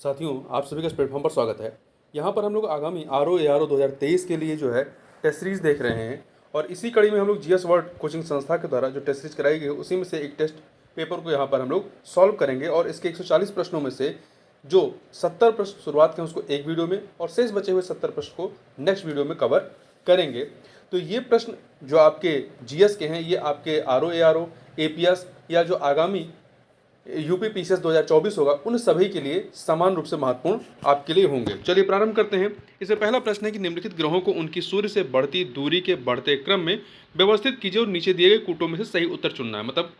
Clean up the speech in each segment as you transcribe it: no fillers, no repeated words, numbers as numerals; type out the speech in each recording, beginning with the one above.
साथियों, आप सभी का इस प्लेटफॉर्म पर स्वागत है। यहाँ पर हम लोग आगामी RO-ARO 2023 के लिए जो है टेस्ट सीरीज देख रहे हैं और इसी कड़ी में हम लोग GS वर्ल्ड कोचिंग संस्था के द्वारा जो टेस्ट सीरीज कराई गई है उसी में से एक टेस्ट पेपर को यहाँ पर हम लोग सॉल्व करेंगे और इसके 140 प्रश्नों में से जो 70 प्रश्न शुरुआत के हैं उसको एक वीडियो में और शेष बचे हुए 70 प्रश्न को नेक्स्ट वीडियो में कवर करेंगे। तो ये प्रश्न जो आपके GS के हैं ये आपके RO-ARO, APS या जो आगामी यूपी पीसीएस 2024 होगा उन सभी के लिए समान रूप से महत्वपूर्ण आपके लिए होंगे। चलिए प्रारंभ करते हैं। इसमें पहला प्रश्न है कि निम्नलिखित ग्रहों को उनकी सूर्य से बढ़ती दूरी के बढ़ते क्रम में व्यवस्थित कीजिए और नीचे दिए गए कूटों में से सही उत्तर चुनना है। मतलब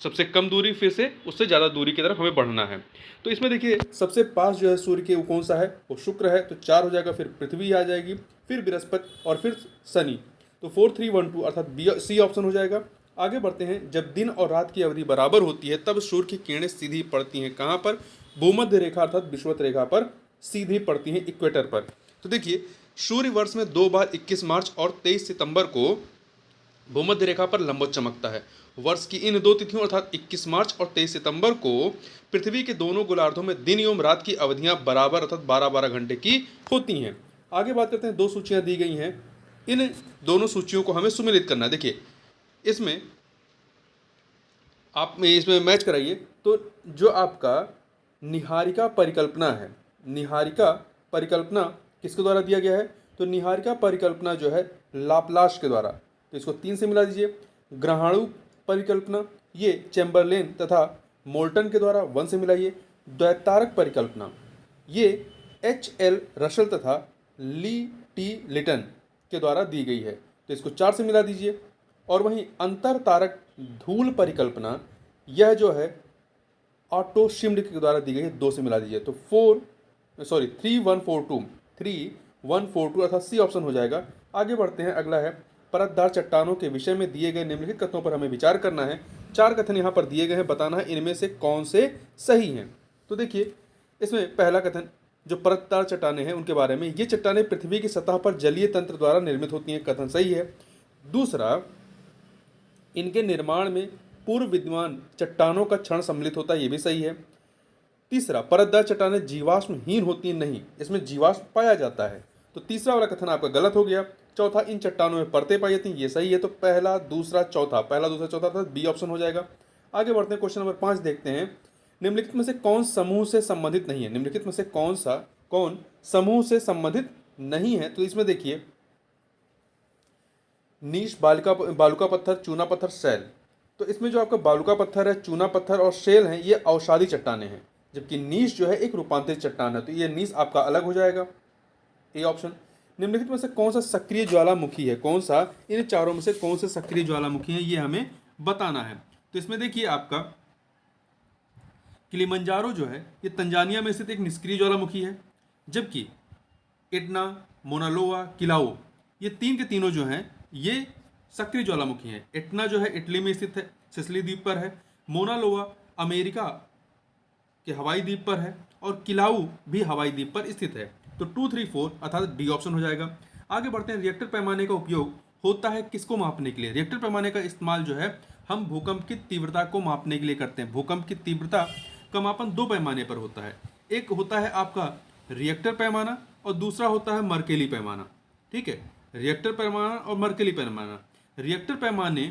सबसे कम दूरी फिर से उससे ज़्यादा दूरी की तरफ हमें बढ़ना है। तो इसमें देखिए सबसे पास जो है सूर्य के वो कौन सा है, वो शुक्र है, तो 4 हो जाएगा। फिर पृथ्वी आ जाएगी, फिर बृहस्पति और फिर शनि। तो 4 3 1 2 अर्थात सी ऑप्शन हो जाएगा। आगे बढ़ते हैं। जब दिन और रात की अवधि बराबर होती है तब सूर्य की किरणें सीधी पड़ती हैं कहाँ पर? भूमध्य रेखा अर्थात विषुवत रेखा पर सीधी पड़ती हैं, इक्वेटर पर। तो देखिए सूर्य वर्ष में 2 बार 21 मार्च और 23 सितंबर को भूमध्य रेखा पर लंबवत चमकता है। वर्ष की इन दो तिथियों अर्थात 21 मार्च और 23 सितंबर को पृथ्वी के दोनों गोलार्धों में दिन एवं रात की अवधियां बराबर अर्थात 12-12 घंटे की होती हैं। आगे बात करते हैं। 2 सूचियां दी गई हैं, इन दोनों सूचियों को हमें सुमेलित करना है। देखिए इसमें आप इसमें मैच कराइए। तो जो आपका निहारिका परिकल्पना है, निहारिका परिकल्पना किसके द्वारा दिया गया है? तो निहारिका परिकल्पना जो है लाप्लास के द्वारा, तो इसको 3 से मिला दीजिए। ग्रहाणु परिकल्पना ये चैम्बरलेन तथा मोल्टन के द्वारा 1 से मिलाइए। द्वैतारक परिकल्पना ये HL रशल तथा ली टी लिटन के द्वारा दी गई है, तो इसको 4 से मिला दीजिए। और वहीं अंतर तारक धूल परिकल्पना यह जो है ऑटो शिम्ड के द्वारा दी गई है, 2 से मिला दीजिए। तो 3142 अर्थात सी ऑप्शन हो जाएगा। आगे बढ़ते हैं। अगला है परतदार चट्टानों के विषय में दिए गए निम्नलिखित कथनों पर हमें विचार करना है। 4 कथन यहाँ पर दिए गए हैं, बताना है इनमें से कौन से सही हैं। तो देखिए इसमें पहला कथन जो परतदार चट्टानें हैं उनके बारे में, ये चट्टानें पृथ्वी की सतह पर जलीय तंत्र द्वारा निर्मित होती हैं, कथन सही है। दूसरा, इनके निर्माण में पूर्व विद्यमान चट्टानों का क्षण सम्मिलित होता है, ये भी सही है। तीसरा, परतदार चट्टानें जीवाश्महीन होती हैं, नहीं, इसमें जीवाश्म पाया जाता है, तो तीसरा वाला कथन आपका गलत हो गया। चौथा, इन चट्टानों में परतें पाई जाती हैं, ये सही है। तो पहला दूसरा चौथा था, बी ऑप्शन हो जाएगा। आगे बढ़ते हैं। क्वेश्चन नंबर 5 देखते हैं। निम्नलिखित में से कौन समूह से संबंधित नहीं है? निम्नलिखित में से कौन समूह से संबंधित नहीं है? तो इसमें देखिए नीश, बालुका पत्थर, चूना पत्थर, शैल। तो इसमें जो आपका बालुका पत्थर है, चूना पत्थर और शैल हैं, ये अवसादी चट्टानें हैं, जबकि नीश जो है एक रूपांतरित चट्टान है, तो ये नीश आपका अलग हो जाएगा, ए ऑप्शन। निम्नलिखित में से कौन सा सक्रिय ज्वालामुखी है? कौन सा इन चारों में से कौन से सक्रिय ज्वालामुखी है, ये हमें बताना है। तो इसमें देखिए आपका किलिमंजारो जो है ये तंजानिया में स्थित एक निष्क्रिय ज्वालामुखी है, जबकि इटना, मोनालोआ, किलाओ ये तीन के तीनों जो हैं ये सक्रिय ज्वालामुखी हैं। इटना जो है इटली में स्थित है, सिसिली द्वीप पर है। मोनालोआ अमेरिका के हवाई द्वीप पर है और किलाऊ भी हवाई द्वीप पर स्थित है। तो 2 3 4 अर्थात डी ऑप्शन हो जाएगा। आगे बढ़ते हैं। रिएक्टर पैमाने का उपयोग होता है किसको मापने के लिए? रिएक्टर पैमाने का इस्तेमाल जो है हम भूकंप की तीव्रता को मापने के लिए करते हैं। भूकंप की तीव्रता का मापन 2 पैमाने पर होता है, एक होता है आपका रिएक्टर पैमाना और दूसरा होता है मर्केली पैमाना। ठीक है, रिएक्टर पैमाना और मर्केली पैमाना। रिएक्टर पैमाने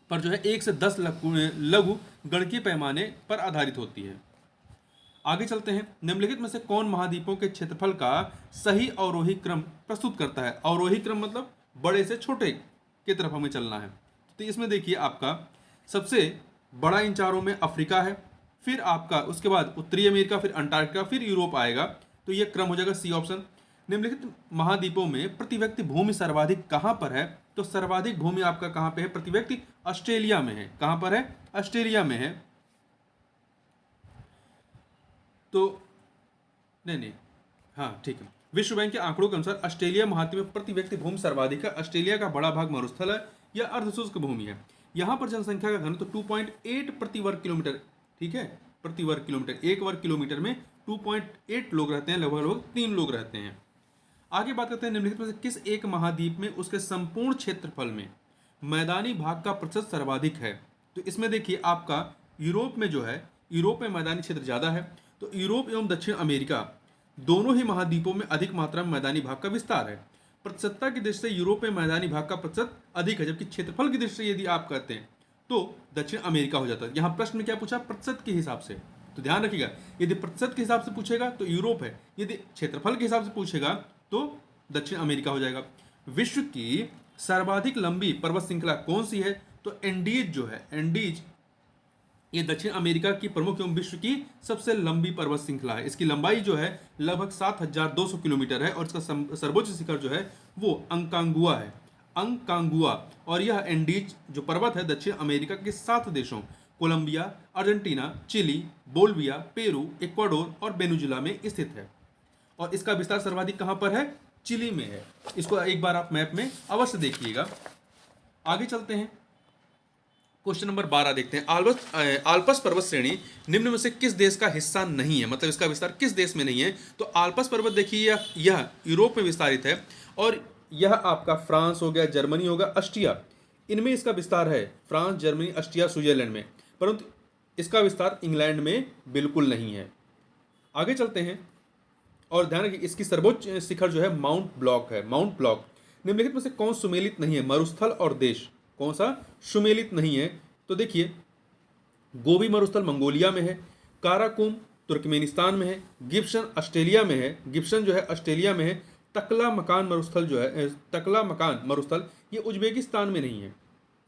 पर जो है 1 से 10 लघु गणकीय पैमाने पर आधारित होती है। आगे चलते हैं। निम्नलिखित में से कौन महाद्वीपों के क्षेत्रफल का सही अवरोही क्रम प्रस्तुत करता है? अवरोही क्रम मतलब बड़े से छोटे की तरफ हमें चलना है। तो इसमें देखिए आपका सबसे बड़ा इन चारों में अफ्रीका है, फिर आपका उसके बाद उत्तरी अमेरिका, फिर अंटार्कटिका, फिर यूरोप आएगा। तो ये क्रम हो जाएगा सी ऑप्शन। निम्नलिखित महाद्वीपों में प्रति व्यक्ति भूमि सर्वाधिक कहां पर है? तो सर्वाधिक भूमि आपका कहां पे है प्रति व्यक्ति? ऑस्ट्रेलिया में है। कहां पर है? ऑस्ट्रेलिया में है। तो नहीं, हाँ ठीक है। विश्व बैंक के आंकड़ों के अनुसार ऑस्ट्रेलिया महाद्वीप में प्रति व्यक्ति भूमि सर्वाधिक है। ऑस्ट्रेलिया का बड़ा भाग मरुस्थल है या अर्धशुष्क भूमि है। यहाँ पर जनसंख्या का घनत्व 2.8 प्रति वर्ग किलोमीटर, ठीक है, प्रति वर्ग किलोमीटर। 1 वर्ग किलोमीटर में 2.8 लोग रहते हैं, लगभग 3 लोग रहते हैं। आगे बात करते हैं। निम्नलिखित में से किस एक महाद्वीप में उसके संपूर्ण क्षेत्रफल में मैदानी भाग का प्रतिशत सर्वाधिक है? तो इसमें देखिए आपका यूरोप में जो है यूरोप में मैदानी क्षेत्र ज़्यादा है। तो यूरोप एवं दक्षिण अमेरिका दोनों ही महाद्वीपों में अधिक मात्रा में मैदानी भाग का विस्तार है। प्रतिशतता की दृष्टि से यूरोप में मैदानी भाग का प्रतिशत अधिक है, जबकि क्षेत्रफल की दृष्टि से यदि आप कहते हैं तो दक्षिण अमेरिका हो जाता है। यहाँ प्रश्न में क्या पूछा, प्रतिशत के हिसाब से, तो ध्यान रखिएगा, यदि प्रतिशत के हिसाब से पूछेगा तो यूरोप है, यदि क्षेत्रफल के हिसाब से पूछेगा तो दक्षिण अमेरिका हो जाएगा। विश्व की सर्वाधिक लंबी पर्वत श्रृंखला कौन सी है, तो एंडीज जो है, एंडीज ये दक्षिण अमेरिका की प्रमुख एवं विश्व की सबसे लंबी पर्वत श्रृंखला है। इसकी लंबाई जो है लगभग 7,200 किलोमीटर है और इसका सर्वोच्च शिखर जो है वो अंकांगुआ है, अंकांगुआ। और यह एंडीज जो पर्वत है दक्षिण अमेरिका के 7 देशों Colombia, Argentina, Chile, Bolivia, Peru, Ecuador और वेनेजुला में स्थित है। और इसका विस्तार सर्वाधिक कहाँ पर है, चिली में है। इसको एक बार आप मैप में अवश्य देखिएगा। आगे चलते हैं, क्वेश्चन नंबर 12 देखते हैं। आल्पस पर्वत श्रेणी निम्न में से किस देश का हिस्सा नहीं है, मतलब इसका विस्तार किस देश में नहीं है। तो आल्पस पर्वत देखिए यह यूरोप में विस्तारित है और यह आपका फ्रांस हो गया, जर्मनी होगा, ऑस्ट्रिया, इनमें इसका विस्तार है। फ्रांस, जर्मनी, ऑस्ट्रिया, स्विट्जरलैंड में, परंतु इसका विस्तार इंग्लैंड में बिल्कुल नहीं है। आगे चलते हैं और ध्यान रखिए इसकी सर्वोच्च शिखर जो है माउंट ब्लॉक है, माउंट ब्लॉक। निम्नलिखित में से कौन सुमेलित नहीं है, मरुस्थल और देश कौन सा सुमेलित नहीं है। तो देखिए गोबी मरुस्थल मंगोलिया में है, काराकुम तुर्कमेनिस्तान में है, गिब्सन ऑस्ट्रेलिया में है, गिब्सन जो है ऑस्ट्रेलिया में है, तकला मकान मरुस्थल जो है, तकला मकान मरुस्थल ये उज्बेकिस्तान में नहीं है,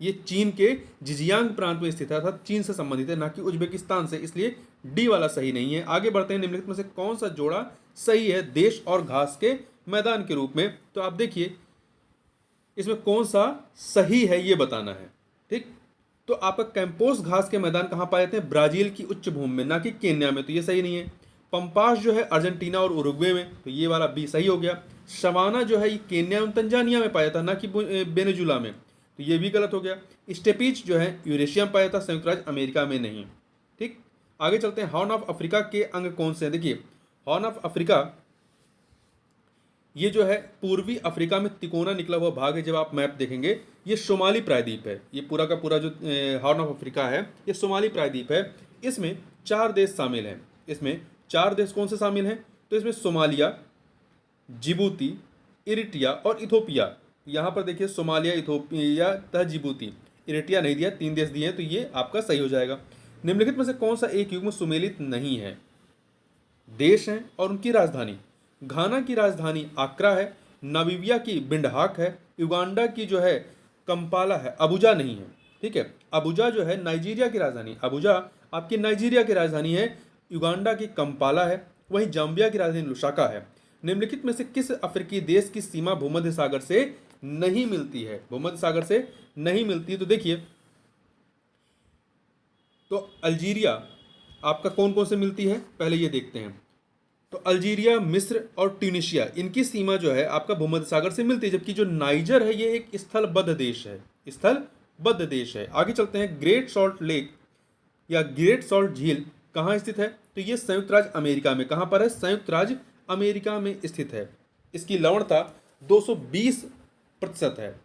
ये चीन के जिजियांग प्रांत में स्थित है, अर्थात चीन से संबंधित है, ना कि उज्बेकिस्तान से, इसलिए डी वाला सही नहीं है। आगे बढ़ते हैं, निम्नलिखित में से कौन सा जोड़ा सही है देश और घास के मैदान के रूप में। तो आप देखिए इसमें कौन सा सही है ये बताना है, ठीक। तो आपका कैंपोस घास के मैदान कहाँ पाए जाते हैं, ब्राजील की उच्च भूमि में, ना कि केन्या में, तो ये सही नहीं है। पंपास जो है अर्जेंटीना और उरुग्वे में, तो ये वाला बी सही हो गया। सवाना जो है ये केन्या और तंजानिया में पाया था, ना कि वेनेजुला में, तो ये भी गलत हो गया। स्टेपीज जो है यूरेशिया में पाया था, संयुक्त राज्य अमेरिका में नहीं, ठीक। आगे चलते हैं, हॉर्न ऑफ अफ्रीका के अंग कौन से हैं। देखिए हॉर्न ऑफ अफ्रीका ये जो है पूर्वी अफ्रीका में तिकोना निकला हुआ भाग है। जब आप मैप देखेंगे ये सोमाली प्रायद्वीप है, ये पूरा का पूरा जो हॉर्न ऑफ अफ्रीका है ये सोमाली प्रायद्वीप है। इसमें 4 देश शामिल हैं, इसमें 4 देश कौन से शामिल हैं, तो इसमें सोमालिया, जिबूती, इरिट्रिया और इथोपिया। यहाँ पर देखिए सोमालिया, इथोपिया तथा जिबूती, इरिट्रिया नहीं दिया, 3 देश दिए हैं, तो ये आपका सही हो जाएगा। निम्नलिखित में से कौन सा एक युग्म सुमेलित नहीं है, देश हैं और उनकी राजधानी। घाना की राजधानी आक्रा है, नामीबिया की बिंडहाक है, युगांडा की जो है कंपाला है, अबुजा नहीं है, ठीक है। अबुजा जो है नाइजीरिया की राजधानी, अबुजा आपकी नाइजीरिया की राजधानी है, युगांडा की कंपाला है, वहीं जाम्बिया की राजधानी लुसाका है। निम्नलिखित में से किस अफ्रीकी देश की सीमा भूमध्य सागर से नहीं मिलती है, भूमध्य सागर से नहीं मिलती है। तो देखिए तो अल्जीरिया आपका कौन कौन से मिलती है, पहले ये देखते हैं। तो अल्जीरिया, मिस्र और ट्यूनिशिया इनकी सीमा जो है आपका भूमध्य सागर से मिलती है, जबकि जो नाइजर है ये एक स्थलबद्ध देश है, स्थलबद्ध देश है। आगे चलते हैं, ग्रेट सॉल्ट लेक या ग्रेट सॉल्ट झील कहाँ स्थित है, तो ये संयुक्त राज्य अमेरिका में, कहाँ पर है, संयुक्त राज्य अमेरिका में स्थित है। इसकी लवणता 220% है।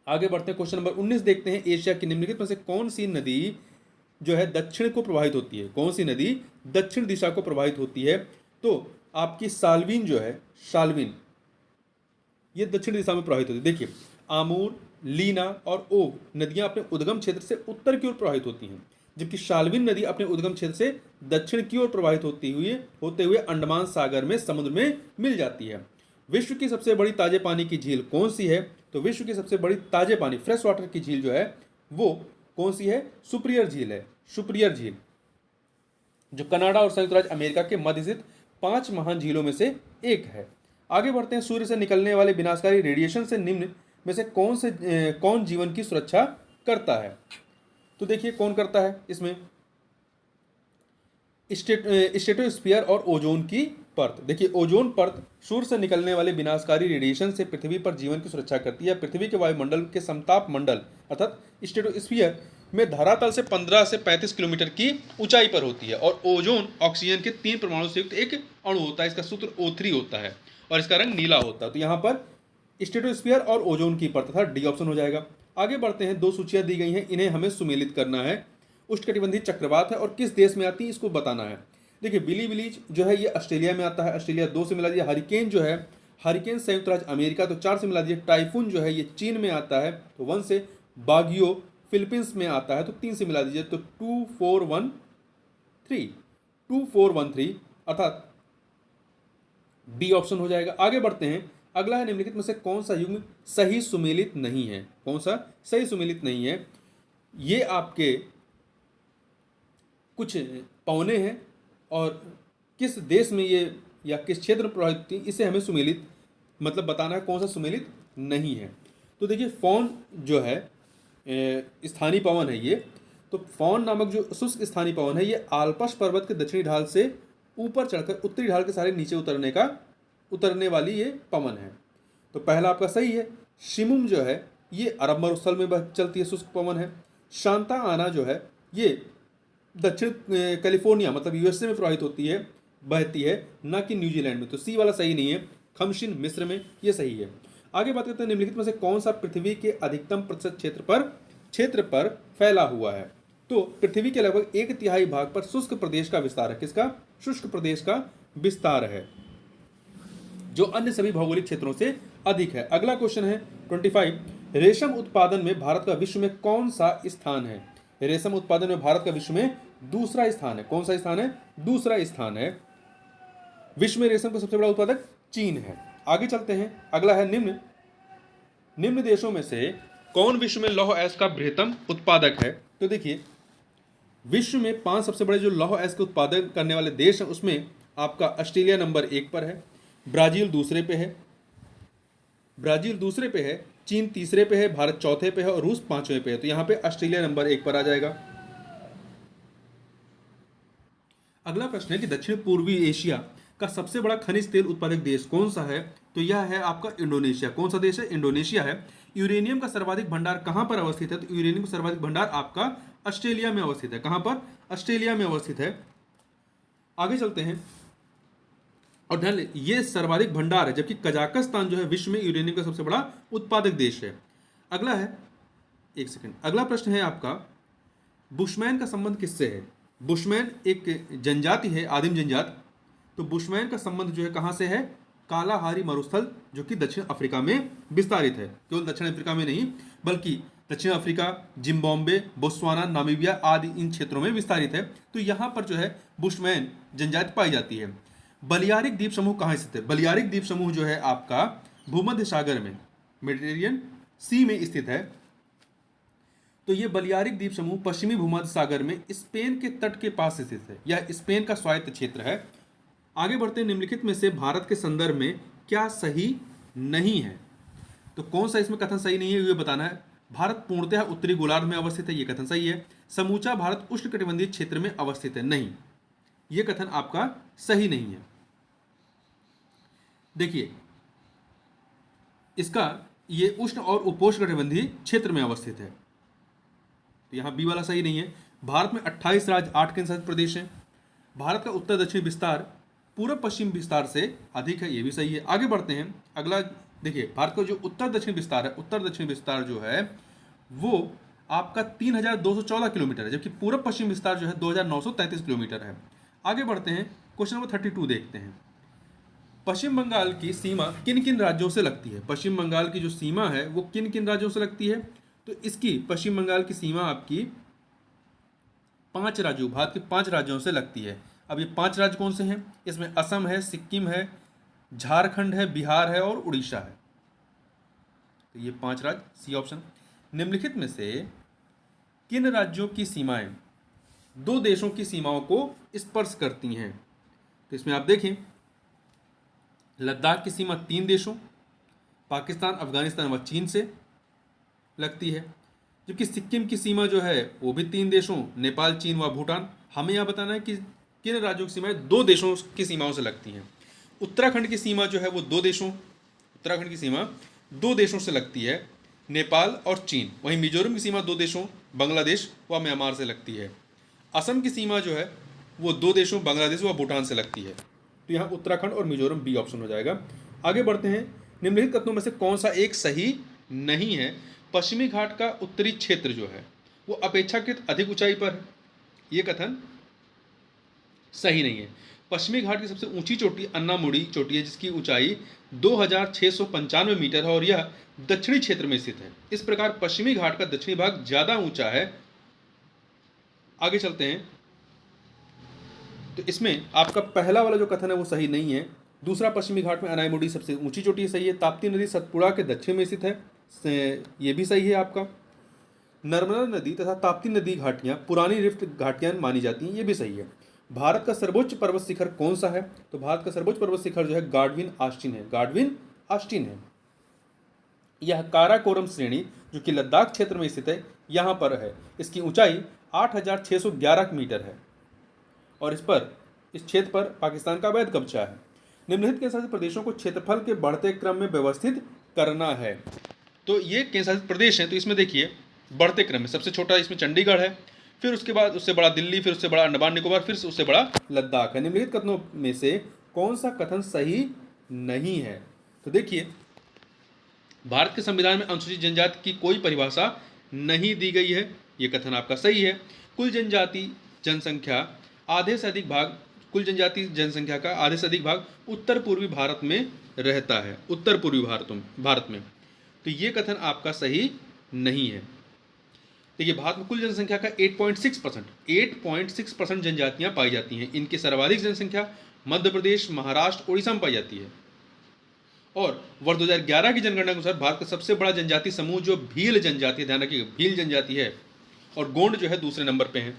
आगे बढ़ते हैं, क्वेश्चन नंबर 19 देखते हैं। एशिया की निम्नलिखित में से कौन सी नदी जो है दक्षिण को प्रवाहित होती है, कौन सी नदी दक्षिण दिशा को प्रवाहित होती है, तो आपकी साल्विन जो है, साल्विन ये दक्षिण दिशा में प्रवाहित होती है। देखिए आमूर, लीना और ओग नदियां अपने उद्गम क्षेत्र से उत्तर की ओर प्रवाहित होती हैं, जबकि साल्विन नदी अपने उद्गम क्षेत्र से दक्षिण की ओर प्रवाहित होते हुए अंडमान सागर में समुद्र में मिल जाती है। विश्व की सबसे बड़ी ताजे पानी की झील कौन सी है, तो विश्व की सबसे बड़ी ताजे पानी फ्रेश वाटर की झील जो है वो कौन सी है, सुपीरियर झील है, सुपीरियर झील, जो कनाडा और संयुक्त राज्य अमेरिका के मध्य स्थित 5 महान झीलों में से एक है। आगे बढ़ते हैं, सूर्य से निकलने वाले विनाशकारी रेडिएशन से निम्न में से कौन जीवन की सुरक्षा करता है, तो देखिए कौन करता है, इसमें स्ट्रेटोस्फीयर और ओजोन की परत। देखिए ओजोन परत सूर्य से निकलने वाले विनाशकारी रेडिएशन से पृथ्वी पर जीवन की सुरक्षा करती है। पृथ्वी के वायुमंडल के समताप मंडल अर्थात स्ट्रेटोस्फीयर में धरातल से 15 से 35 किलोमीटर की ऊंचाई पर होती है, और ओजोन ऑक्सीजन के 3 परमाणु से युक्त एक अणु होता है, इसका सूत्र O3 होता है और इसका रंग नीला होता है। तो यहाँ पर स्ट्रेटोस्फीयर और ओजोन की परत, अर्थात डी ऑप्शन हो जाएगा। आगे बढ़ते हैं, 2 सूचियाँ दी गई हैं, इन्हें हमें सुमेलित करना है। उष्णकटिबंधीय चक्रवात है और किस देश में आती है इसको बताना है। देखिए बिली विलीज जो है ये ऑस्ट्रेलिया में आता है, ऑस्ट्रेलिया 2 से मिला दिया। हरिकेन जो है, हरिकेन संयुक्त राज्य अमेरिका, तो 4 से मिला दिया। टाइफून जो है ये चीन में आता है, तो 1 से। बागियो फिलीपींस में आता है, तो 3 से मिला दीजिए, तो 2413, 2413 अर्थात बी ऑप्शन हो जाएगा। आगे बढ़ते हैं, अगला है निम्नलिखित में से कौन सा युग्म सही सुमेलित नहीं है। कौन सा सही सुमेलित नहीं है? ये आपके कुछ पौने हैं और किस देश में ये या किस क्षेत्र में प्रभावित होती है, इसे हमें सुमेलित मतलब बताना है कौन सा सुमेलित नहीं है। तो देखिए फौन जो है स्थानीय पवन है ये, तो फौन नामक जो शुष्क स्थानीय पवन है ये आल्पस पर्वत के दक्षिणी ढाल से ऊपर चढ़कर उत्तरी ढाल के सारे नीचे उतरने वाली ये पवन है। तो पहला आपका सही है। शिमुम जो है ये अरब मरुस्थल में चलती है, शुष्क पवन है। शांता आना जो है ये दक्षिण कैलिफोर्निया मतलब यूएसए में प्रवाहित होती है, बहती है, ना कि न्यूजीलैंड में। तो सी वाला सही नहीं है। खमशिन मिस्र में, ये सही है। आगे बात करते हैं निम्नलिखित में से कौन सा पृथ्वी के अधिकतम प्रतिशत क्षेत्र पर फैला हुआ है। तो पृथ्वी के लगभग 1/3 भाग पर शुष्क प्रदेश का विस्तार है। किसका? शुष्क प्रदेश का विस्तार है, जो अन्य सभी भौगोलिक क्षेत्रों से अधिक है। अगला क्वेश्चन है 25, रेशम उत्पादन में भारत का विश्व में कौन सा स्थान है। रेशम उत्पादन में भारत का विश्व में दूसरा स्थान है। कौन सा स्थान है? दूसरा स्थान है। विश्व में रेशम का सबसे बड़ा उत्पादक चीन है। आगे चलते हैं, अगला है निम्न देशों में से कौन विश्व में लौह अयस्क का बृहत्तम उत्पादक है। तो देखिए विश्व में 5 सबसे बड़े जो लौह अयस्क के उत्पादन करने वाले देश हैं उसमें आपका ऑस्ट्रेलिया नंबर 1 पर है, ब्राजील दूसरे पे है, चीन तीसरे पे है, भारत चौथे पे है और रूस 5वें पे है। तो यहाँ पे ऑस्ट्रेलिया नंबर 1 पर आ जाएगा। अगला प्रश्न है कि दक्षिण पूर्वी एशिया का सबसे बड़ा खनिज तेल उत्पादक देश कौन सा है। तो यह है आपका इंडोनेशिया। कौन सा देश है? इंडोनेशिया है। यूरेनियम का सर्वाधिक भंडार कहां पर अवस्थित है। तो यूरेनियम का सर्वाधिक भंडार आपका ऑस्ट्रेलिया में अवस्थित है। कहां पर? ऑस्ट्रेलिया में अवस्थित है। आगे चलते हैं और ध्यान लें ये सर्वाधिक भंडार है, जबकि कजाकिस्तान जो है विश्व में यूरेनियम का सबसे बड़ा उत्पादक देश है। अगला है, एक सेकंड, अगला प्रश्न है आपका बुशमैन का संबंध किससे है। बुशमैन एक जनजाति है, आदिम जनजाति। तो बुशमैन का संबंध जो है कहां से है? कालाहारी मरुस्थल जो कि दक्षिण अफ्रीका में विस्तारित है। केवल दक्षिण अफ्रीका में नहीं बल्कि दक्षिण अफ्रीका, जिम्बाब्वे, बोत्सवाना, नामीबिया आदि इन क्षेत्रों में विस्तारित है। तो यहाँ पर जो है बुशमैन जनजाति पाई जाती है। बलियारिक द्वीप समूह कहाँ स्थित है। बलियारिक द्वीप समूह जो है आपका भूमध्य सागर में, मेडिटेरियन सी में स्थित है। तो ये बलियारिक द्वीप समूह पश्चिमी भूमध्य सागर में स्पेन के तट के पास स्थित है। यह स्पेन का स्वायत्त क्षेत्र है। आगे बढ़ते हैं, निम्नलिखित में से भारत के संदर्भ में क्या सही नहीं है। तो कौन सा इसमें कथन सही नहीं है ये बताना है। भारत पूर्णतः उत्तरी गोलार्ध में अवस्थित है, ये कथन सही है। समूचा भारत उष्णकटिबंधीय क्षेत्र में अवस्थित है, नहीं, ये कथन आपका सही नहीं है। देखिए इसका ये उष्ण और उपोष्णकटिबंधीय क्षेत्र में अवस्थित है, तो यहां बी वाला सही नहीं है। भारत में 28 राज्य, 8 केंद्र शासित प्रदेश हैं। भारत का उत्तर दक्षिण विस्तार पूर्व पश्चिम विस्तार से अधिक है, ये भी सही है। आगे बढ़ते हैं, अगला देखिए भारत का जो उत्तर दक्षिण विस्तार है, उत्तर दक्षिण विस्तार जो है वो आपका 3214 किलोमीटर है, जबकि पूर्व पश्चिम विस्तार जो है 2933 किलोमीटर है। आगे बढ़ते हैं, क्वेश्चन नंबर 32 देखते हैं। पश्चिम बंगाल की सीमा किन किन राज्यों से लगती है। पश्चिम बंगाल की जो सीमा है वो किन किन राज्यों से लगती है। तो इसकी पश्चिम बंगाल की सीमा आपकी 5 राज्यों, भारत के 5 राज्यों से लगती है। अब ये 5 राज्य कौन से हैं? इसमें असम है, सिक्किम है, झारखंड है, बिहार है और उड़ीसा है। तो ये 5 राज्य, सी ऑप्शन। निम्नलिखित में से किन राज्यों की सीमाएं 2 देशों की सीमाओं को स्पर्श करती हैं। तो इसमें आप देखें लद्दाख की सीमा 3 देशों पाकिस्तान, अफगानिस्तान व चीन से लगती है, जबकि सिक्किम की सीमा जो है वो भी 3 देशों नेपाल, चीन व भूटान। हमें यहाँ बताना है कि किन राज्यों की सीमाएं 2 देशों की सीमाओं से लगती हैं। उत्तराखंड की सीमा जो है वो 2 देशों, उत्तराखंड की सीमा 2 देशों से लगती है, नेपाल और चीन। वहीं मिजोरम की सीमा 2 देशों बांग्लादेश व म्यांमार से लगती है। असम की सीमा जो है वो 2 देशों बांग्लादेश व भूटान से लगती है। तो यहाँ उत्तराखंड और मिजोरम बी ऑप्शन हो जाएगा। आगे बढ़ते हैं, निम्नलिखित कथनों में से कौन सा एक सही नहीं है। पश्चिमी घाट का उत्तरी क्षेत्र जो है वो अपेक्षाकृत अधिक ऊंचाई पर है, ये कथन सही नहीं है। पश्चिमी घाट की सबसे ऊंची चोटी अन्नामुडी चोटी है, जिसकी ऊंचाई 2695 मीटर है और यह दक्षिणी क्षेत्र में स्थित है। इस प्रकार पश्चिमी घाट का दक्षिणी भाग ज्यादा ऊंचा है। आगे चलते हैं, तो इसमें आपका पहला वाला जो कथन है वो सही नहीं है। दूसरा, पश्चिमी घाट में अनाईमुडी सबसे ऊंची चोटी सही है। ताप्ती नदी सतपुड़ा के दक्षिण में स्थित है, ये भी सही है आपका। नर्मदा नदी तथा ताप्ती नदी घाटियां पुरानी रिफ्ट घाटियां मानी जाती हैं, ये भी सही है। भारत का सर्वोच्च पर्वत शिखर कौन सा है? तो भारत का सर्वोच्च पर्वत शिखर जो है गाडविन आस्टीन है, गाडविन आस्टीन है। यह काराकोरम श्रेणी जो कि लद्दाख क्षेत्र में स्थित है यहाँ पर है। इसकी ऊंचाई 8611 मीटर है और इस क्षेत्र पर पाकिस्तान का अवैध कब्जा है। निम्नलिखित केंद्र शासित प्रदेशों को क्षेत्रफल के बढ़ते क्रम में व्यवस्थित करना है। तो ये केंद्र शासित प्रदेश हैं, तो इसमें देखिए बढ़ते क्रम में सबसे छोटा इसमें चंडीगढ़ है, फिर उसके बाद उससे बड़ा दिल्ली, फिर उससे बड़ा अंडमान निकोबार, फिर उससे बड़ा लद्दाख है। निम्नलिखित कथनों में से कौन सा कथन सही नहीं है? तो देखिए, भारत के संविधान में अनुसूचित जनजाति की कोई परिभाषा नहीं दी गई है, ये कथन आपका सही है। कुल जनजाति जनसंख्या आधे से अधिक भाग, कुल जनजाति जनसंख्या का आधे से अधिक भाग उत्तर पूर्वी भारत में रहता है, उत्तर पूर्वी भारत में, तो ये कथन आपका सही नहीं है। देखिए, भारत में कुल जनसंख्या का 8.6% जनजातियां पाई जाती हैं। इनकी सर्वाधिक जनसंख्या मध्य प्रदेश, महाराष्ट्र, उड़ीसा में पाई जाती है। और वर्ष 2011 की जनगणना के अनुसार भारत का सबसे बड़ा जनजाति समूह जो भील जनजाति, ध्यान रखिएगा भील जनजाति है, और गोंड जो है दूसरे नंबर पे है।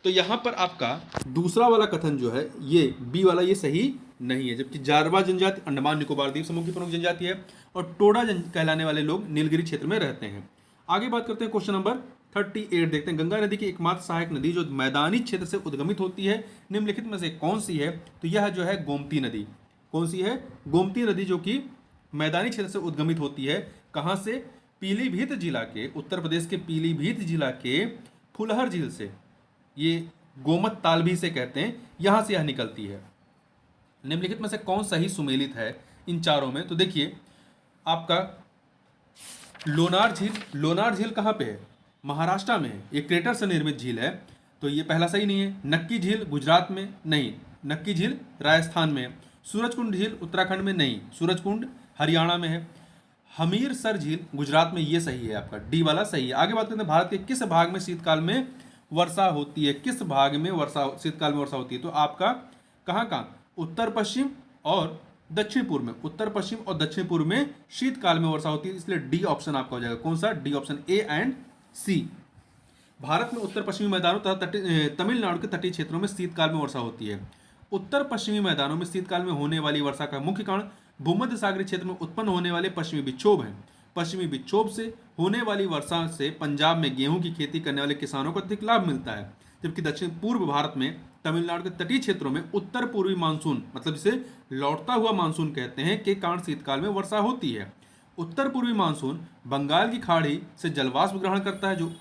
तो यहाँ पर आपका दूसरा वाला कथन जो है ये बी वाला ये सही नहीं है, जबकि जारवा जनजाति अंडमान निकोबार द्वीप समूह की प्रमुख जनजाति है और टोडा कहलाने वाले लोग नीलगिरी क्षेत्र में रहते हैं। आगे बात करते हैं, क्वेश्चन नंबर 38 देखते हैं। गंगा नदी की एकमात्र सहायक नदी जो मैदानी क्षेत्र से उद्गमित होती है, निम्नलिखित में से कौन सी है? तो यह जो है गोमती नदी। कौन सी है? गोमती नदी, जो कि मैदानी क्षेत्र से उद्गमित होती है। कहाँ से? पीलीभीत जिला के, उत्तर प्रदेश के पीलीभीत जिला के फुलहर झील से, ये गोमत ताल भी से कहते हैं, यहां से यह निकलती है। निम्नलिखित में से कौन सही सुमेलित है इन चारों में? तो देखिए, आपका लोनार झील कहाँ पे है? महाराष्ट्र में है, ये क्रेटर से निर्मित झील है, तो ये पहला सही नहीं है। नक्की झील गुजरात में नहीं, नक्की झील राजस्थान में है। सूरजकुंड झील उत्तराखंड में नहीं, सूरजकुंड हरियाणा में है। हमीरसर झील गुजरात में, ये सही है आपका, डी वाला सही है। आगे बात करते हैं, भारत के किस भाग में शीतकाल में वर्षा होती है? किस भाग में शीतकाल में वर्षा होती है? तो आपका कहाँ उत्तर पश्चिम और दक्षिण पूर्व में, उत्तर पश्चिम और दक्षिण पूर्व में शीतकाल में वर्षा होती है, इसलिए डी ऑप्शन आपका हो जाएगा। कौन सा? डी ऑप्शन, ए एंड सी। भारत में उत्तर पश्चिमी मैदानों तथा तमिलनाडु के तटीय क्षेत्रों में शीतकाल में वर्षा होती है। उत्तर पश्चिमी मैदानों में शीतकाल में होने वाली वर्षा का मुख्य कारण भूमध्य सागरीय क्षेत्र में उत्पन्न होने वाले पश्चिमी विक्षोभ हैं। पश्चिमी विक्षोभ से होने वाली वर्षा से पंजाब में गेहूं की खेती करने वाले किसानों को अधिक लाभ मिलता है, जबकि दक्षिण पूर्व भारत में तमिलनाडु के तटीय क्षेत्रों में उत्तर पूर्वी मानसून, मतलब जिसे लौटता हुआ मानसून कहते हैं, के कारण शीतकाल में वर्षा होती है। उत्तर पूर्वी मानसून बंगाल की खाड़ी से जलवाष्प ग्रहण करता है। जो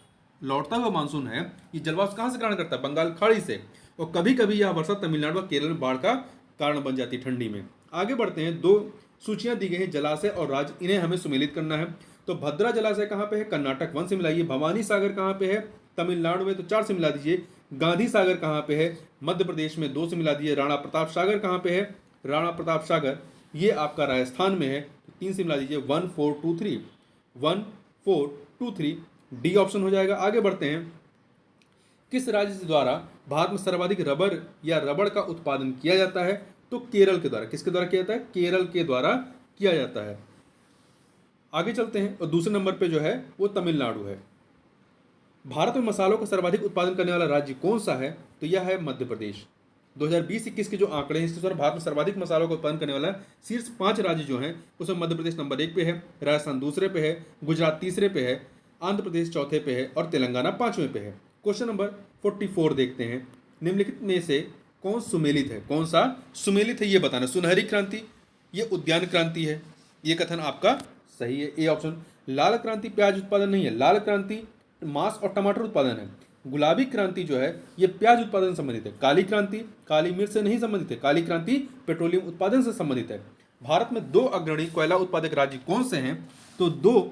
लौटता हुआ मानसून है, ये जलवाष्प कहाँ से ग्रहण करता है? बंगाल खाड़ी से, और कभी कभी यह वर्षा तमिलनाडु और केरल में बाढ़ का कारण बन जाती है ठंडी में। आगे बढ़ते हैं, दो सूचियां दी गई हैं जलाशय और राज्य, इन्हें हमें सुमेलित करना है। तो भद्रा जलाशय कहाँ पे है? कर्नाटक, 1 से मिलाइए। भवानी सागर कहाँ पे है? तमिलनाडु में, तो 4 से मिला दीजिए। गांधी सागर कहाँ पे है? मध्य प्रदेश में, 2 से मिला दीजिए। राणा प्रताप सागर कहाँ पे है? राणा प्रताप सागर ये आपका राजस्थान में है, तो 3 से मिला दीजिए। 1 4 2 3, 1 4 2 3, डी ऑप्शन हो जाएगा। आगे बढ़ते हैं, किस राज्य द्वारा भारत में सर्वाधिक रबर या रबड़ का उत्पादन किया जाता है? तो केरल के द्वारा। किसके द्वारा किया जाता है? केरल के द्वारा किया जाता है। आगे चलते हैं, और दूसरे नंबर पे जो है वो तमिलनाडु है। भारत में मसालों का सर्वाधिक उत्पादन करने वाला राज्य कौन सा है? तो यह है मध्य प्रदेश। 2020-21 के जो आंकड़े हैं, इसके द्वारा भारत में सर्वाधिक मसालों का उत्पादन करने वाला शीर्ष 5 राज्य जो हैं, उसमें मध्य प्रदेश नंबर 1 पे है, राजस्थान दूसरे पे है, गुजरात तीसरे पे है, आंध्र प्रदेश चौथे पे है और तेलंगाना 5वें पे है। क्वेश्चन नंबर 44 देखते हैं, निम्नलिखित में से कौन सुमेलित है? कौन सा सुमेलित है ये बताना। सुनहरी क्रांति ये उद्यान क्रांति है, ये कथन आपका सही है, ए ऑप्शन। लाल क्रांति प्याज उत्पादन नहीं है, लाल क्रांति मांस और टमाटर उत्पादन है। गुलाबी क्रांति जो है ये प्याज उत्पादन से संबंधित है। काली क्रांति काली मिर्च से नहीं संबंधित है, काली क्रांति पेट्रोलियम उत्पादन से संबंधित है। भारत में 2 अग्रणी कोयला उत्पादक राज्य कौन से हैं? तो 2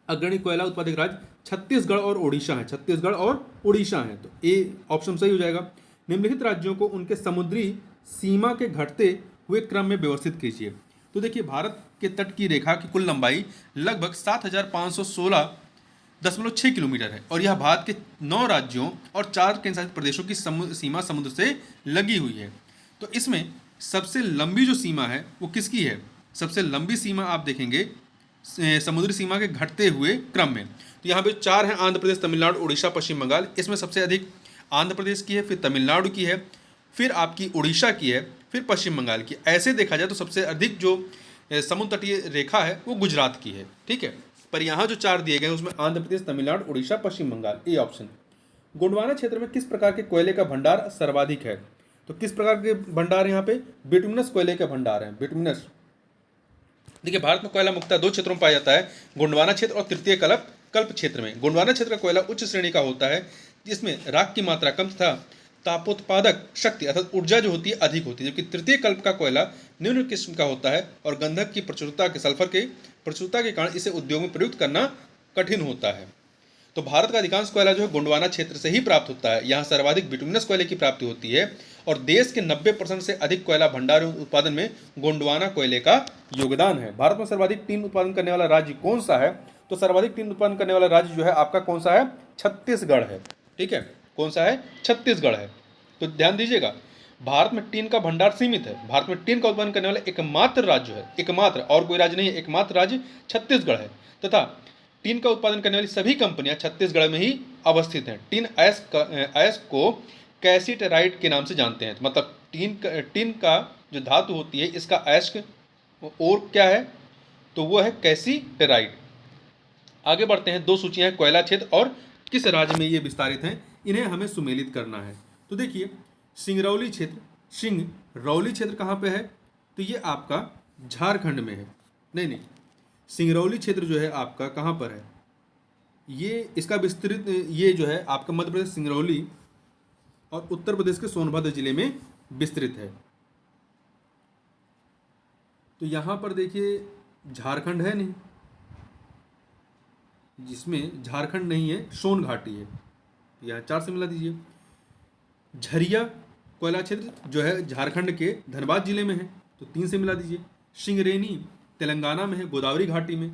अग्रणी कोयला उत्पादक राज्य छत्तीसगढ़ और उड़ीसा है, छत्तीसगढ़ और उड़ीसा है। तो ए ऑप्शन सही हो जाएगा। निम्नलिखित राज्यों को उनके समुद्री सीमा के घटते हुए क्रम में व्यवस्थित कीजिए। तो देखिए, भारत के तट की रेखा की कुल लंबाई लगभग 7,516.6 किलोमीटर है और यह भारत के 9 राज्यों और 4 केंद्रशासित प्रदेशों की सीमा समुद्र से लगी हुई है। तो इसमें सबसे लंबी जो सीमा है वो किसकी है? सबसे लंबी सीमा आप देखेंगे समुद्री सीमा के घटते हुए क्रम में। तो यहाँ पे 4 हैं, आंध्र प्रदेश, तमिलनाडु, उड़ीसा, पश्चिम बंगाल। इसमें सबसे अधिक आंध्र प्रदेश की है, फिर तमिलनाडु की है, फिर आपकी उड़ीसा की है, फिर पश्चिम बंगाल की। ऐसे देखा जाए तो सबसे अधिक जो समुद्र तटीय रेखा है वो गुजरात की है, ठीक है। पर यहाँ जो 4 दिए गए हैं उसमें आंध्र प्रदेश, तमिलनाडु, उड़ीसा, पश्चिम बंगाल, ए ऑप्शन। गोंडवाना क्षेत्र में किस प्रकार के कोयले का भंडार सर्वाधिक है? तो किस प्रकार के भंडार यहाँ पे? बिटुमिनस कोयले का भंडार है, बिटुमिनस। देखिए, भारत में कोयला मुख्यतः 2 क्षेत्रों में पाया जाता है, गोंडवाना क्षेत्र और तृतीय कल्प क्षेत्र में। गोंडवाना क्षेत्र का कोयला उच्च श्रेणी का होता है, जिसमें राख की मात्रा कम तथा तापोत्पादक शक्ति अर्थात ऊर्जा जो होती है अधिक होती है, जबकि तृतीय कल्प का कोयला निम्न किस्म का होता है और गंधक की प्रचुरता के सल्फर के प्रचुरता के कारण इसे उद्योग में प्रयुक्त करना कठिन होता है। तो भारत का अधिकांश कोयला जो है गोंडवाना क्षेत्र से ही प्राप्त होता है। यहाँ सर्वाधिक बिटुमिनस कोयले की प्राप्ति होती है और देश के 90% से अधिक कोयला भंडार उत्पादन में गोंडवाना कोयले का योगदान है। भारत में सर्वाधिक टीन उत्पादन करने वाला राज्य कौन सा है? तो सर्वाधिक टीन उत्पादन करने वाला राज्य जो है आपका कौन सा है? छत्तीसगढ़ है, ठीक है। कौन सा है? छत्तीसगढ़ है। तो ध्यान दीजिएगा, भारत में टीन का भंडार सीमित है। भारत में टीन का उत्पादन करने वाला एकमात्र राज्य है, एकमात्र, और कोई राज्य नहीं है, एकमात्र राज्य छत्तीसगढ़ है। तथा टीन का उत्पादन करने वाली सभी कंपनियां छत्तीसगढ़ में ही अवस्थित हैं। टीन अयस्क को कैसीटेराइट के नाम से जानते हैं। मतलब टीन का जो धातु होती है इसका अयस्क और क्या है? तो वो है कैसीटेराइट। आगे बढ़ते हैं, 2 सूचियां हैं, कोयला क्षेत्र और किस राज्य में ये विस्तारित हैं, इन्हें हमें सुमेलित करना है। तो देखिए, सिंगरौली क्षेत्र कहाँ पे है? तो ये आपका झारखंड में है। नहीं, सिंगरौली क्षेत्र जो है आपका कहाँ पर है? ये इसका विस्तृत ये जो है आपका मध्य प्रदेश सिंगरौली और उत्तर प्रदेश के सोनभद्र जिले में विस्तृत है। तो यहाँ पर देखिए झारखंड है नहीं, जिसमें झारखंड नहीं है, सोन घाटी है। यहाँ 4 से मिला दीजिए। झरिया कोयला क्षेत्र जो है झारखंड के धनबाद जिले में है, तो 3 से मिला दीजिए। सिंगरेनी तेलंगाना में है, गोदावरी घाटी में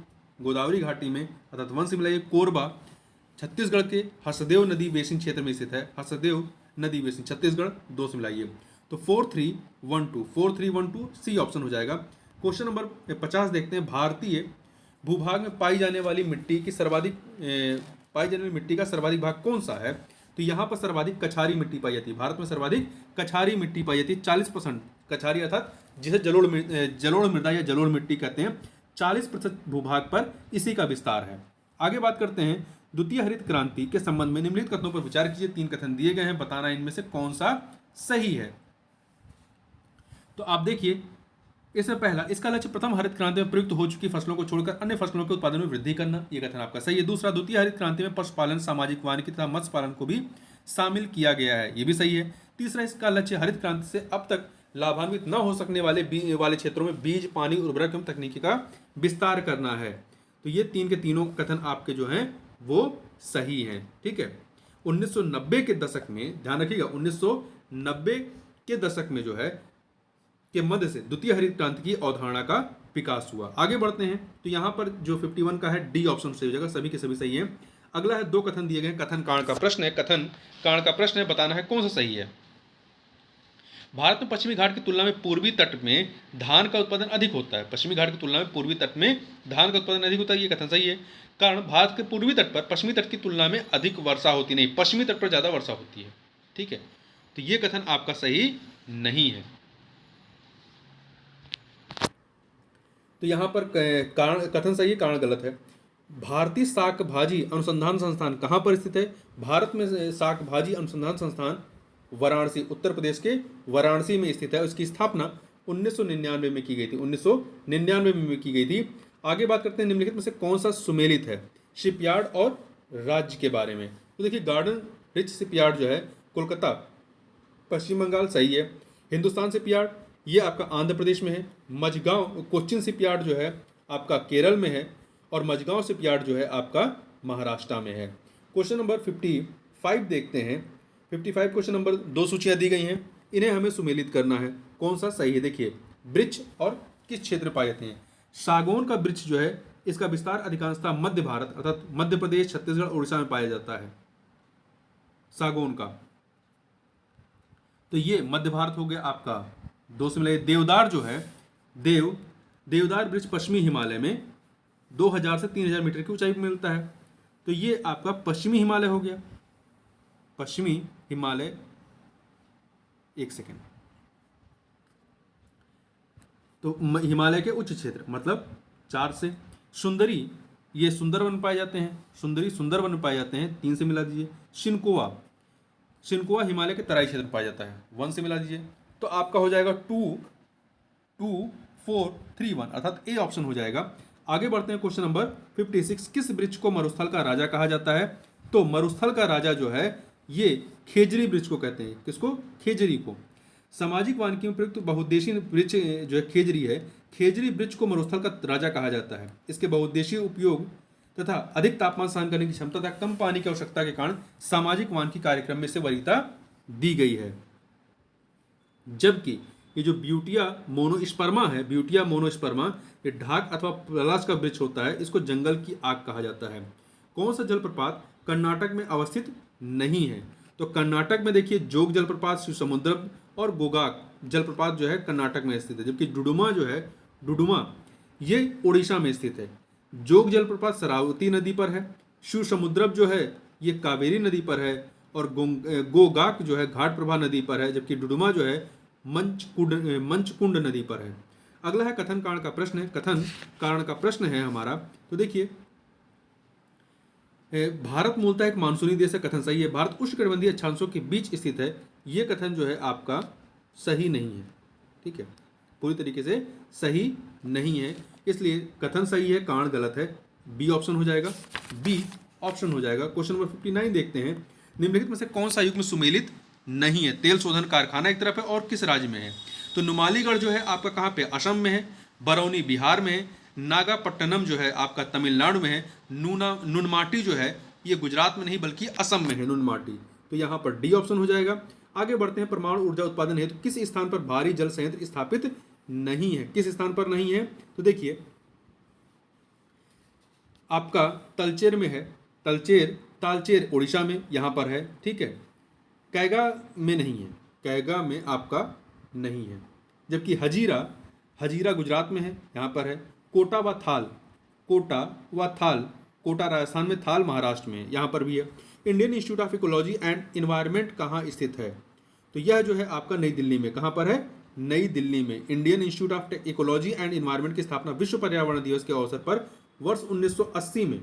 अर्थात 1 से मिलाइए। कोरबा छत्तीसगढ़ के हसदेव नदी बेसिन क्षेत्र में स्थित है, हसदेव नदी बेसिन छत्तीसगढ़, 2 से मिलाइए। तो 4312 सी ऑप्शन हो जाएगा। क्वेश्चन नंबर 50 देखते हैं, भारतीय भूभाग में पाई जाने वाली मिट्टी का सर्वाधिक भाग कौन सा है? तो यहाँ पर सर्वाधिक कछारी मिट्टी पाई जाती है। भारत में सर्वाधिक कछारी मिट्टी पाई जाती है, 40%। कछारी अर्थात जिसे जलोढ़ मृदा या जलोढ़ मिट्टी कहते हैं, 40% भूभाग पर इसी का विस्तार है। आगे बात करते हैं, द्वितीय हरित क्रांति के संबंध में निम्नलिखित कथनों पर विचार कीजिए। 3 कथन दिए गए हैं, बताना इनमें से कौन सा सही है। तो आप देखिए, इसमें पहला, इसका लक्ष्य प्रथम हरित क्रांति में प्रयुक्त हो चुकी फसलों को छोड़कर अन्य फसलों के उत्पादन में वृद्धि करना, ये कथन आपका सही है। दूसरा, द्वितीय हरित क्रांति में पशुपालन, सामाजिक वानिकी तथा मत्स्य पालन को भी शामिल किया गया है, ये भी सही है। तीसरा, इसका लक्ष्य हरित क्रांति से अब तक लाभान्वित न हो सकने वाले क्षेत्रों में बीज, पानी, उर्वरक एवं तकनीकी का विस्तार करना है। तो ये 3 के तीनों कथन आपके जो हैं वो सही हैं, ठीक है। 1990 के दशक में, ध्यान रखिएगा, 1990 के दशक में जो है के मध्य से द्वितीय हरित क्रांति की अवधारणा का विकास हुआ। आगे बढ़ते हैं, तो यहाँ पर जो 51 का है, डी ऑप्शन सही हो जाएगा, सभी के सभी सही है। अगला है, 2 कथन दिए गए, कथन कांड का प्रश्न है, बताना है कौन सा सही है। भारत में पश्चिमी घाट की तुलना में पूर्वी तट में धान का उत्पादन अधिक होता है। पश्चिमी घाट की तुलना में पूर्वी तट में धान का उत्पादन अधिक होता है, ये कथन सही है। कारण, भारत के पूर्वी तट पर पश्चिमी तट की तुलना में अधिक वर्षा होती नहीं, पश्चिमी तट पर ज़्यादा वर्षा होती है, ठीक है। तो ये कथन आपका सही नहीं है। तो यहाँ पर कथन सही है, कारण गलत है। भारतीय शाक भाजी अनुसंधान संस्थान कहाँ पर स्थित है? भारत में शाक भाजी अनुसंधान संस्थान वाराणसी, उत्तर प्रदेश के वाराणसी में स्थित है। उसकी स्थापना 1999 में की गई थी, 1999 में की गई थी। आगे बात करते हैं, निम्नलिखित में से कौन सा सुमेलित है शिपयार्ड और राज्य के बारे में? तो देखिए, गार्डन रिच शिपयार्ड जो है कोलकाता, पश्चिम बंगाल, सही है। हिंदुस्तान शिपयार्ड ये आपका आंध्र प्रदेश में है। मझगांव कोच्चिन शिपयार्ड जो है आपका केरल में है और मझगांव शिपयार्ड जो है आपका महाराष्ट्र में है। क्वेश्चन नंबर 55 देखते हैं। 55 क्वेश्चन नंबर, दो सूचियाँ दी गई हैं, इन्हें हमें सुमेलित करना है, कौन सा सही है। देखिए, वृक्ष और किस क्षेत्र पाए जाते हैं। सागौन का वृक्ष जो है, इसका विस्तार अधिकांशतः मध्य भारत अर्थात मध्य प्रदेश, छत्तीसगढ़, उड़ीसा में पाया जाता है सागौन का। तो ये मध्य भारत हो गया आपका। दो से मिलाइए। देवदार जो है, देवदार वृक्ष पश्चिमी हिमालय में 2000 से 3000 मीटर की ऊंचाई पर मिलता है। तो ये आपका पश्चिमी हिमालय हो गया। पश्चिमी हिमालय, एक सेकेंड, तो हिमालय के उच्च क्षेत्र मतलब 4 से। सुंदरी, ये सुंदरवन पाए जाते हैं, सुंदरी सुंदरवन पाए जाते हैं, 3 से मिला दीजिए। शिनकोआ हिमालय के तराई क्षेत्र में पाया जाता है, 1 से मिला दीजिए। तो आपका हो जाएगा 2 2 4 3 1 अर्थात ए ऑप्शन हो जाएगा। आगे बढ़ते हैं क्वेश्चन नंबर 56। किस वृक्ष को मरुस्थल का राजा कहा जाता है। तो मरुस्थल का राजा जो है ये खेजरी वृक्ष को कहते हैं। किसको? खेजरी को। सामाजिक वानिकी में प्रयुक्त बहुउद्देशीय वृक्ष जो है खेजरी है, खेजरी वृक्ष को मरुस्थल का राजा कहा जाता है। इसके बहुउद्देशीय उपयोग तथा अधिक तापमान सहन करने की क्षमता तथा कम पानी की आवश्यकता के कारण सामाजिक वानिकी कार्यक्रम में इसे वरीयता दी गई है। जबकि ये जो ब्यूटिया मोनोस्पर्मा है, ब्यूटिया मोनोस्पर्मा, ये ढाक अथवा पलाश का वृक्ष होता है, इसको जंगल की आग कहा जाता है। कौन सा जलप्रपात कर्नाटक में अवस्थित नहीं है। तो कर्नाटक में देखिए जोग जलप्रपात, शिवसमुद्रम और गोकाक जलप्रपात जो है कर्नाटक में स्थित है। जबकि डुडुमा जो है, डुडुमा ये उड़ीसा में स्थित है। जोग जलप्रपात शरावती नदी पर है। शिवसमुद्रम जो है ये कावेरी नदी पर है। और गोकाक जो है घाटप्रभा नदी पर है। जबकि डुडुमा जो है मंचकुंड नदी पर है। अगला है कथन कारण का प्रश्न। कथन कारण का प्रश्न है हमारा। तो देखिए, भारत मूलतः एक मानसूनी देश है, कथन सही है। भारत उष्णकटिबंधीय अक्षांशों के बीच स्थित है, ये कथन जो है आपका सही नहीं है। ठीक है, पूरी तरीके से सही नहीं है, इसलिए कथन सही है, कारण गलत है। बी ऑप्शन हो जाएगा, बी ऑप्शन हो जाएगा। क्वेश्चन नंबर 59 देखते हैं। निम्नलिखित में से कौन सा युग्म सुमेलित नहीं है। तेल शोधन कारखाना एक तरफ है और किस राज्य में है। तो नुमालीगढ़ जो है आपका कहाँ पे, असम में है। बरौनी बिहार में है। नागापट्टनम जो है आपका तमिलनाडु में है। नुनमाटी जो है ये गुजरात में नहीं बल्कि असम में है, नुनमाटी। तो यहाँ पर डी ऑप्शन हो जाएगा। आगे बढ़ते हैं। परमाणु ऊर्जा उत्पादन हेतु किस स्थान पर भारी जल संयंत्र स्थापित नहीं है। किस स्थान पर नहीं है। तो देखिए आपका तलचेर में है, तालचेर उड़ीसा में यहाँ पर है। ठीक है, कैगा में नहीं है, कैगा में आपका नहीं है। जबकि हजीरा गुजरात में है, यहाँ पर है। कोटा राजस्थान में, थाल महाराष्ट्र में है, यहाँ पर भी है। Indian institute of ecology and environment कहाँ स्थित है। तो यह जो है आपका नई दिल्ली में। कहाँ पर है? नई दिल्ली में। Indian institute of ecology and environment की स्थापना विश्व पर्यावरण दिवस के अवसर पर वर्ष 1980 में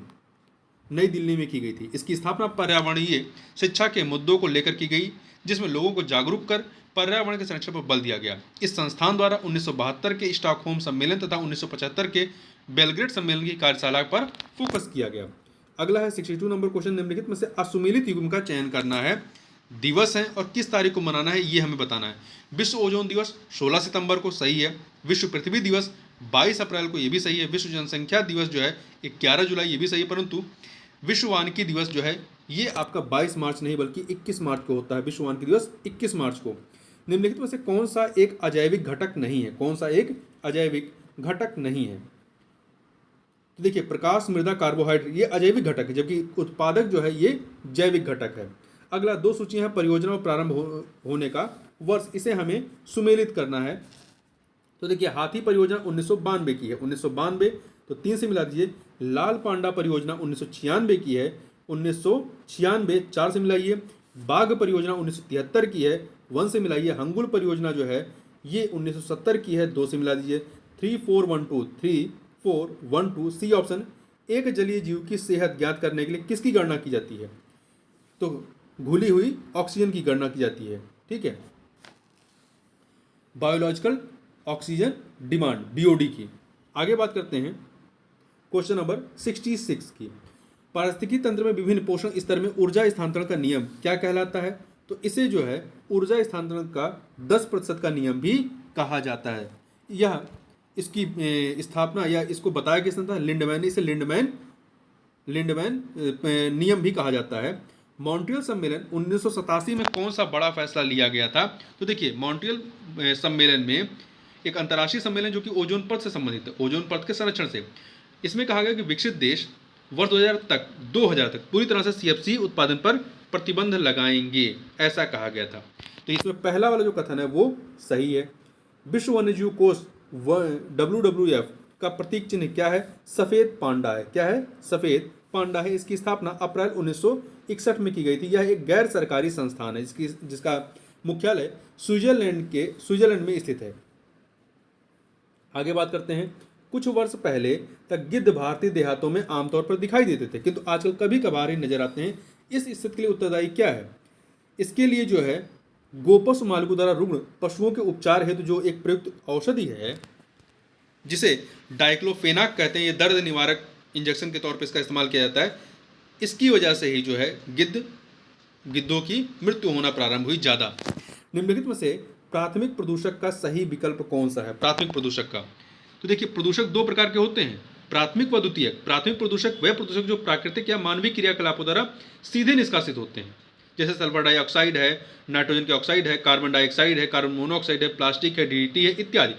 नई दिल्ली में की गई थी। इसकी स्थापना पर्यावरणीय शिक्षा के मुद्दों को लेकर की गई, जिसमें लोगों को जागरूक कर पर्यावरण के संरक्षण पर बल दिया गया। इस संस्थान द्वारा 1972 के स्टॉकहोम सम्मेलन तथा 1975 के बेलग्रेड सम्मेलन की कार्यशाला पर फोकस किया गया। अगला है 62 नंबर क्वेश्चन। निम्नलिखित में से असुमेलित युग्म का चयन करना है। दिवस है और किस तारीख को मनाना है ये हमें बताना है। विश्व ओजोन दिवस 16 सितंबर को, सही है। विश्व पृथ्वी दिवस 22 अप्रैल को, ये भी सही है। विश्व जनसंख्या दिवस जो है 11 जुलाई, ये भी सही है। परंतु विश्व वानिकी दिवस जो है ये आपका 22 मार्च नहीं बल्कि 21 मार्च को होता है। विश्व वानिकी दिवस 21 मार्च को। निम्नलिखित में से कौन सा एक अजैविक घटक नहीं है। कौन सा एक अजैविक घटक नहीं है। तो देखिए, प्रकाश, मृदा, कार्बोहाइड्रेट ये अजैविक घटक है, जबकि उत्पादक जो है ये जैविक घटक है। अगला दो सूचियां हैं। परियोजना में प्रारंभ होने का वर्ष, इसे हमें सुमेलित करना है। तो देखिए, हाथी परियोजना 1992 की है, 1992, तो 3 से मिला दीजिए। लाल पांडा परियोजना 1996 की है, 1996, 4 से मिलाइए। बाघ परियोजना 1973 की है, 1 से मिलाइए। हंगुल परियोजना जो है ये 1970 की है, 2 से मिला दीजिए। 3412 सी ऑप्शन। एक जलीय जीव की सेहत ज्ञात करने के लिए किसकी गणना की जाती है। तो घुली हुई ऑक्सीजन की गणना की जाती है। ठीक है, बायोलॉजिकल ऑक्सीजन डिमांड, बीओडी की। आगे बात करते हैं क्वेश्चन नंबर 66 की। पारिस्थितिकी तंत्र में विभिन्न पोषण स्तर में ऊर्जा स्थानांतरण का नियम क्या कहलाता है। तो इसे जो है ऊर्जा स्थानांतरण का 10% का नियम भी कहा जाता है। यह इसकी स्थापना या इसको बताया किसने था, लिंडमैन। इसे लिंडमैन नियम भी कहा जाता है। मॉन्ट्रियल सम्मेलन 1987 में कौन सा बड़ा फैसला लिया गया था? तो देखिए, मॉन्ट्रियल सम्मेलन में एक अंतर्राष्ट्रीय सम्मेलन जो कि ओजोन परत से संबंधित है, ओजोन परत के संरक्षण से। इसमें कहा गया कि विकसित देश वर्ष 2000 तक पूरी तरह से सीएफसी उत्पादन पर प्रतिबंध लगाएंगे, ऐसा कहा गया था। तो इसमें पहला वाला जो कथन है वो सही है। विश्व वन्यजीव कोष WWF का प्रतीक चिन्ह क्या है? सफेद पांडा है। क्या है? सफेद पांडा है। इसकी स्थापना अप्रैल 1961 में की गई थी। यह एक गैर सरकारी संस्थान है जिसका मुख्यालय स्विट्जरलैंड में स्थित है। आगे बात करते हैं। कुछ वर्ष पहले तक गिद्ध भारतीय देहातों में आमतौर पर दिखाई देते थे, किंतु आजकल कभी कभार ही नजर आते हैं। इस स्थिति के लिए उत्तरदायी क्या है? इसके लिए जो है गोपस मालगू द्वारा रुग्ण पशुओं के उपचार हेतु जो एक प्रयुक्त औषधि है जिसे डाइक्लोफेनाक कहते हैं, ये दर्द निवारक इंजेक्शन के तौर पर इसका इस्तेमाल किया जाता है। इसकी वजह से ही जो है गिद्धों की मृत्यु होना प्रारंभ हुई ज़्यादा। निम्नलिखित में से प्राथमिक प्रदूषक का सही विकल्प कौन सा है? प्राथमिक प्रदूषक का, तो देखिए प्रदूषक दो प्रकार के होते हैं, प्राथमिक व द्वितीयक। प्राथमिक प्रदूषक वह प्रदूषक जो प्राकृतिक या मानवीय क्रियाकलापों द्वारा सीधे निष्कासित होते हैं, जैसे सल्फर डाइऑक्साइड है, नाइट्रोजन के ऑक्साइड है, कार्बन डाइऑक्साइड है, कार्बन मोनोऑक्साइड है, प्लास्टिक है, डीडीटी है इत्यादि।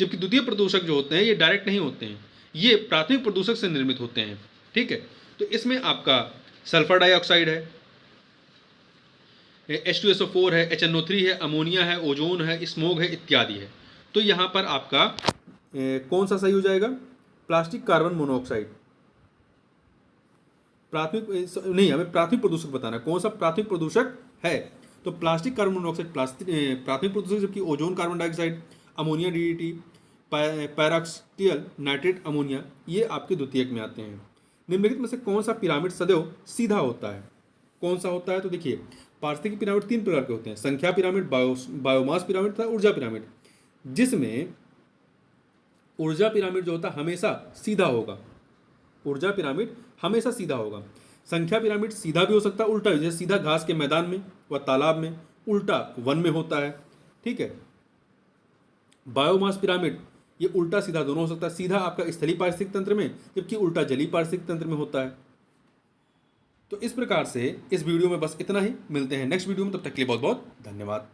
जबकि द्वितीय प्रदूषक जो होते हैं ये डायरेक्ट नहीं होते हैं, ये प्राथमिक प्रदूषक से निर्मित होते हैं। ठीक है, तो इसमें आपका सल्फर डाइऑक्साइड है, H2SO4 है, HNO3 है, अमोनिया है, ओजोन है, स्मोग है इत्यादि है। तो यहाँ पर आपका कौन सा सही हो जाएगा? Plastic carbon monoxide. प्राथमिक नहीं, हमें प्राथमिक प्रदूषक बताना है कौन सा प्राथमिक प्रदूषक है। तो प्लास्टिक कार्बन मोनोऑक्साइड प्राथमिक प्रदूषक, जबकि ozone carbon dioxide, ammonia DDT, peroxyacyl nitrate ammonia ये आपके द्वितीयक में आते हैं। निम्नलिखित में से कौन सा पिरामिड सदैव सीधा होता है? कौन सा होता है? तो देखिए पारिस्थितिक पिरामिड तीन प्रकार के होते हैं, संख्या पिरामिड, बायोमास पिरामिड तथा ऊर्जा पिरामिड। जिसमें ऊर्जा पिरामिड जो होता है हमेशा सीधा होगा, ऊर्जा पिरामिड हमेशा सीधा होगा। संख्या पिरामिड सीधा भी हो सकता है, उल्टा भी, जैसे सीधा घास के मैदान में व तालाब में, उल्टा वन में होता है। ठीक है। बायोमास पिरामिड ये उल्टा सीधा दोनों हो सकता है, सीधा आपका स्थलीय पारिस्थितिक तंत्र में, जबकि उल्टा जलीय पारिस्थितिक तंत्र में होता है। तो इस प्रकार से इस वीडियो में बस इतना ही। मिलते हैं नेक्स्ट वीडियो में, तब तक के लिए बहुत बहुत धन्यवाद।